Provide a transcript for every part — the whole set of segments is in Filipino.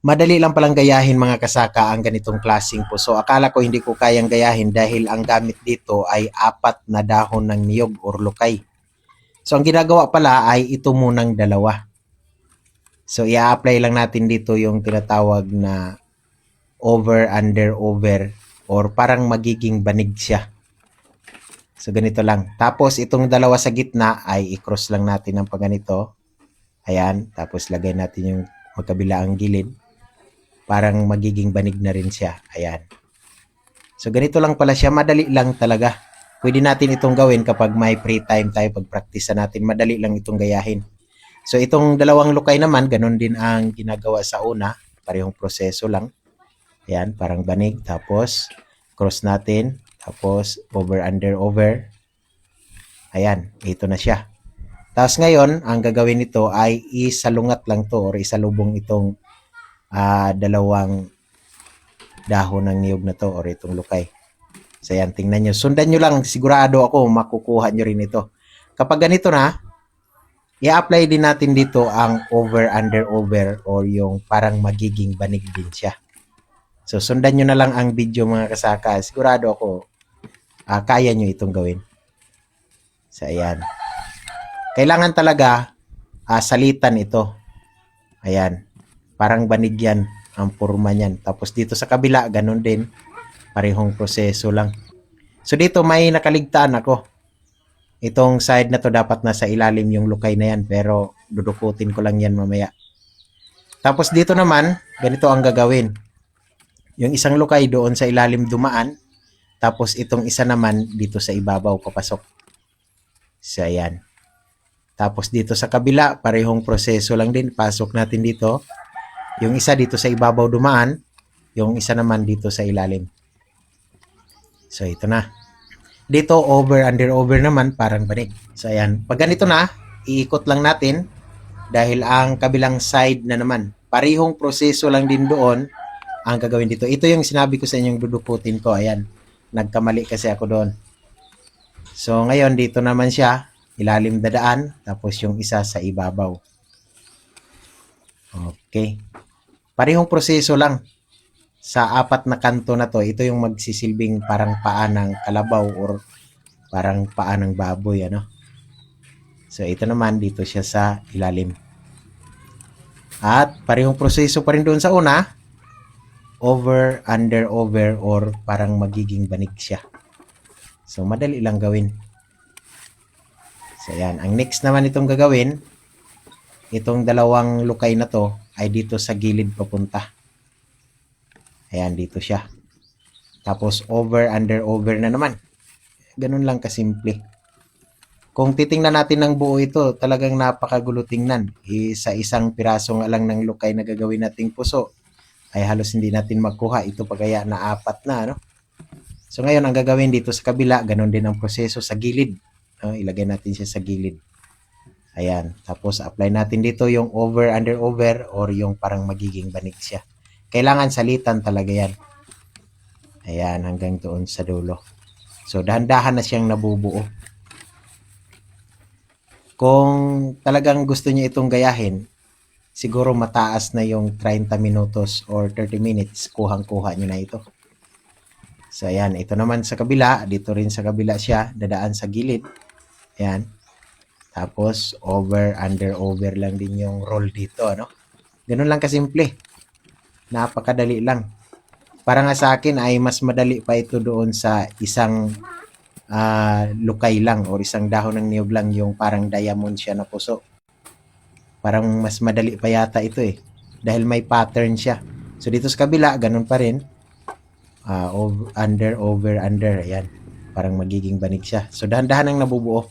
Madali lang palang gayahin mga kasaka ang ganitong klaseng puso. Akala ko hindi ko kayang gayahin dahil ang gamit dito ay 4 na dahon ng niyog or lukay. So ang ginagawa pala ay ito munang dalawa. So i-apply lang natin dito yung tinatawag na over, under, over or parang magiging banig siya. So ganito lang. Tapos itong dalawa sa gitna ay i-cross lang natin ng paganito. Ayan. Tapos lagay natin yung magkabilaang gilid. Parang magiging banig na rin siya. Ayan. So ganito lang pala siya. Madali lang talaga. Pwede natin itong gawin kapag may free time tayo pag-practice natin. Madali lang itong gayahin. So itong dalawang lukay naman, ganun din ang ginagawa sa una. Parehong proseso lang. Ayan, parang banig. Tapos cross natin. Tapos over, under, over. Ayan, ito na siya. Tapos ngayon, ang gagawin nito ay isalungat lang to or isalubong itong dalawang dahon ng niyog na to or itong lukay. So yan, tingnan nyo. Sundan nyo lang, sigurado ako makukuha nyo rin ito. Kapag ganito na, i-apply din natin dito ang over, under, over or yung parang magiging banig din siya. So sundan nyo na lang ang video mga kasaka. Sigurado ako kaya nyo itong gawin. So ayan. Kailangan talaga salitan ito. Ayan. Parang banig yan ang forma niyan. Tapos dito sa kabila, ganun din. Parehong proseso lang. So dito may nakaligtaan ako. Itong side na to dapat nasa ilalim yung lukay na yan. Pero dudukutin ko lang yan mamaya. Tapos dito naman, ganito ang gagawin. Yung isang lukay doon sa ilalim dumaan. Tapos itong isa naman dito sa ibabaw papasok. So ayan. Tapos dito sa kabila, parehong proseso lang din. Pasok natin dito. Yung isa dito sa ibabaw dumaan. Yung isa naman dito sa ilalim. So ito na. Dito over, under, over naman parang banig. So ayan. Pag ganito na, iikot lang natin. Dahil ang kabilang side na naman. Parehong proseso lang din doon ang gagawin dito. Ito yung sinabi ko sa inyong dudukutin ko. Ayan. Nagkamali kasi ako doon. So ngayon dito naman siya. Ilalim dadaan. Tapos yung isa sa ibabaw. Okay. Parehong proseso lang. Sa 4 na kanto na to, ito yung magsisilbing parang paa ng kalabaw or parang paa ng baboy, ano? So, ito naman, dito siya sa ilalim. At parehong proseso pa rin doon sa una, over, under, over, or parang magiging banig siya. So, madali lang gawin. So, yan. Ang next naman itong gagawin, itong dalawang lukay na to, ay dito sa gilid papunta. Ayan, dito siya. Tapos over, under, over na naman. Ganun lang kasimple. Kung titingnan natin ng buo ito, talagang napakagulo tingnan. Sa isang piraso nga lang ng lukay na gagawin nating puso, ay halos hindi natin magkuha. Ito pa kaya na 4 na, no? So ngayon, ang gagawin dito sa kabila, ganun din ang proseso sa gilid. Ilagay natin siya sa gilid. Ayan. Tapos apply natin dito yung over, under, over, or yung parang magiging banig siya. Kailangan salitan talaga yan. Ayan, hanggang doon sa dulo. So, dahan-dahan na siyang nabubuo. Kung talagang gusto niyo itong gayahin, siguro mataas na yung 30 minutos or 30 minutes, kuhang-kuha niyo na ito. So, ayan. Ito naman sa kabila. Dito rin sa kabila siya. Dadaan sa gilid. Ayan. Tapos, over, under, over lang din yung roll dito, ano? Ganun lang kasimple. Napakadali lang. Para nga sa akin ay mas madali pa ito doon sa isang lukay lang o isang dahon ng niyog lang yung parang diamond siya na puso. Parang mas madali pa yata ito eh. Dahil may pattern siya. So dito sa kabila, ganun pa rin. Over, under, over, under. Ayan. Parang magiging banig siya. So dahan-dahan ang nabubuo.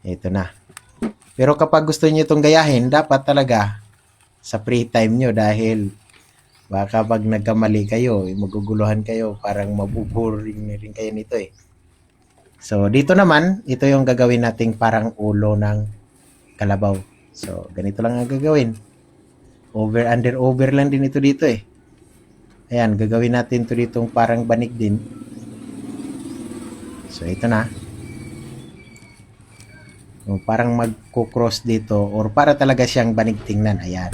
Ito na. Pero kapag gusto niyo itong gayahin, dapat talaga sa free time nyo dahil baka pag nagkamali kayo, maguguluhan kayo, parang mabuboring na rin kayo nito eh. So, dito naman, ito yung gagawin nating parang ulo ng kalabaw. So, ganito lang ang gagawin. Over, under, over lang din ito dito eh. Ayan, gagawin natin ito ditong parang banig din. So, ito na. So, parang magko-cross dito or para talaga siyang banig tingnan. Ayan.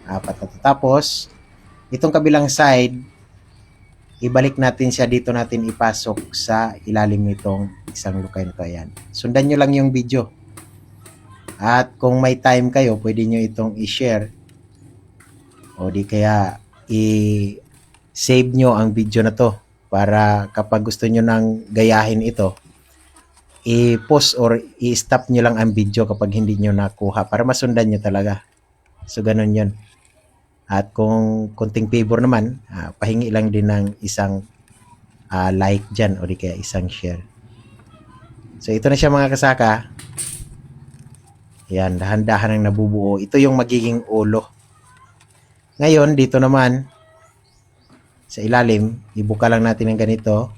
Apat na to. Tapos, itong kabilang side, ibalik natin siya dito, natin ipasok sa ilalim nitong isang lukay na to. Ayan. Sundan nyo lang yung video. At kung may time kayo, pwede nyo itong i-share o di kaya i-save nyo ang video na to para kapag gusto nyo nang gayahin ito, i-pause or i-stop nyo lang ang video kapag hindi nyo nakuha para masundan nyo talaga. So, ganun yun. At kung konting favor naman, pahingi lang din ng isang like dyan o di kaya isang share. So, ito na siya mga kasaka. Yan, dahan-dahan ang nabubuo. Ito yung magiging ulo. Ngayon, dito naman, sa ilalim, ibuka lang natin ng ganito.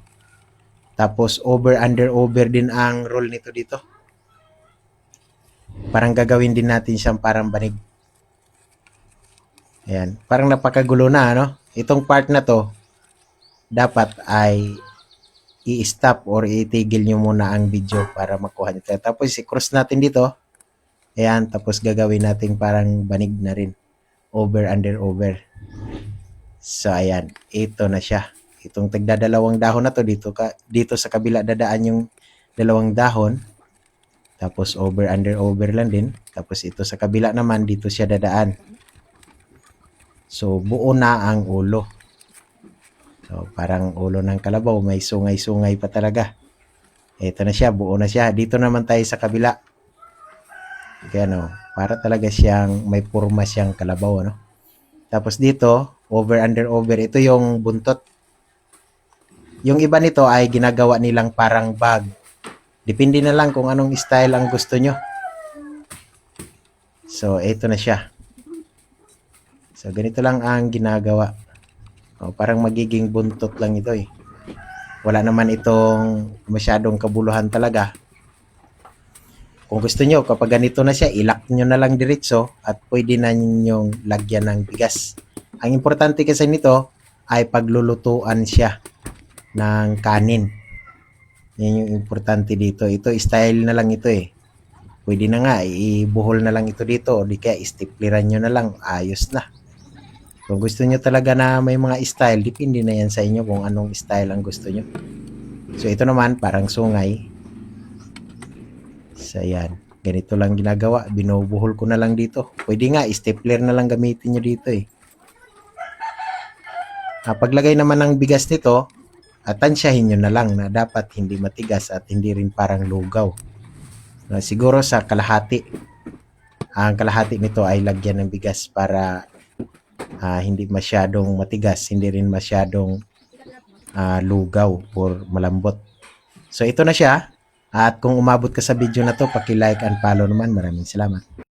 Tapos, over, under, over din ang roll nito dito. Parang gagawin din natin siyang parang banig. Ayan, parang napakagulo na, ano? Itong part na to, dapat ay i-stop or itigil nyo muna ang video para makuha nito. Tapos, i-cross natin dito. Ayan, tapos gagawin natin parang banig na rin. Over, under, over. So, ayan. Ito na siya. Itong tagdadalawang dahon na to, dito sa kabila dadaan yung dalawang dahon. Tapos, over, under, over lang din. Tapos, ito sa kabila naman, dito siya dadaan. So, buo na ang ulo. So, parang ulo ng kalabaw. May sungay-sungay pa talaga. Ito na siya. Buo na siya. Dito naman tayo sa kabila. Kaya no, para talaga siyang may purma siyang kalabaw, ano? Tapos dito, over, under, over. Ito yung buntot. Yung iba nito ay ginagawa nilang parang bag. Depende na lang kung anong style ang gusto nyo. So, ito na siya. So, ganito lang ang ginagawa. O, parang magiging buntot lang ito eh. Wala naman itong masyadong kabuluhan talaga. Kung gusto nyo, kapag ganito na siya, ilak nyo na lang diretso at pwede na nyong lagyan ng bigas. Ang importante kasi nito ay paglulutuan siya ng kanin. Yan yung importante dito. Ito, style na lang ito eh. Pwede na nga, ibuhol na lang ito dito o di kaya istipleran nyo na lang. Ayos na. Kung gusto nyo talaga na may mga style, depende na yan sa inyo kung anong style ang gusto nyo. So, ito naman, parang sungay. So, ayan. Ganito lang ginagawa. Binubuhol ko na lang dito. Pwede nga, stapler na lang gamitin nyo dito eh. Paglagay naman ng bigas nito, tansyahin nyo na lang na dapat hindi matigas at hindi rin parang lugaw. Siguro sa kalahati. Ang kalahati nito ay lagyan ng bigas para hindi masyadong matigas, hindi rin masyadong lugaw or malambot. So, ito na siya. At kung umabot ka sa video na to, paki-like and follow naman. Maraming salamat.